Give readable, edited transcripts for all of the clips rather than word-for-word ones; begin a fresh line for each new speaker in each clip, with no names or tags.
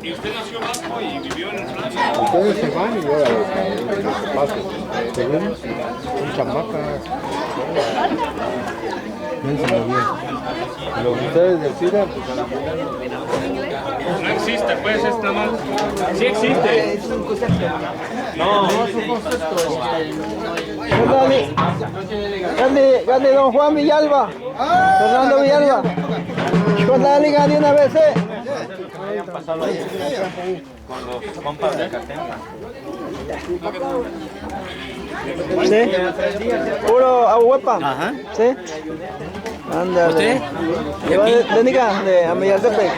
¿Y usted nació vasco y vivió en Francia?
Ustedes se van y yo a los pasos. Según son chamacas. Piénsenlo bien. Lo que ustedes decidan, pues a la final.
No existe, pues, es nada más. Sí existe. No.
Gane don Juan Villalba. Fernando Villalba. Dale, gane una vez,
Pasarlo ahí con los compas de Catempa.
¿Sí? Puro aguapa.
Ajá.
¿Sí? Ándale.
¿Usted?
¿De Nica? De Amillatepec.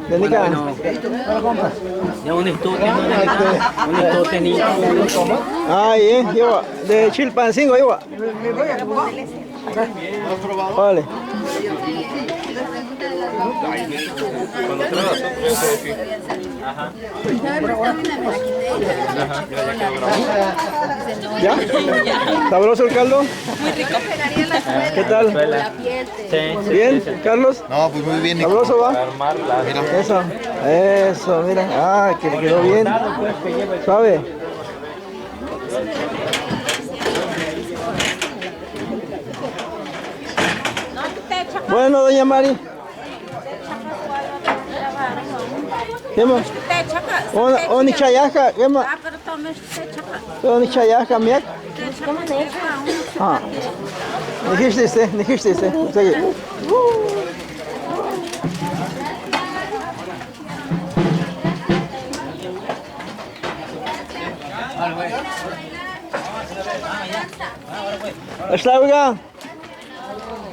¿De Nica?
Ya un estote niño.
Ay, lleva. De Chilpancingo, lleva. Vale. ¿Ya? ¿Sabroso el caldo?
Muy rico.
¿Qué tal? ¿Bien, Carlos?
No, pues muy bien.
¿Sabroso va? Eso, eso, mira. Ah, que le quedó bien. Suave. Bueno, doña Mari. ¿Qué más? Oni chayaja, ¿qué más? Oni chayaja, miak. Ah. Dijiste, usted.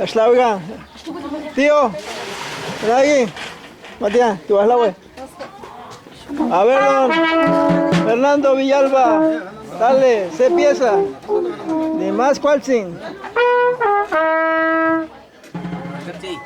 Aslauga. Tío, ven aquí. Matías, tú vas la web. A ver, don Fernando Villalba. Dale, se pieza. Ni más cualcin.
Sí.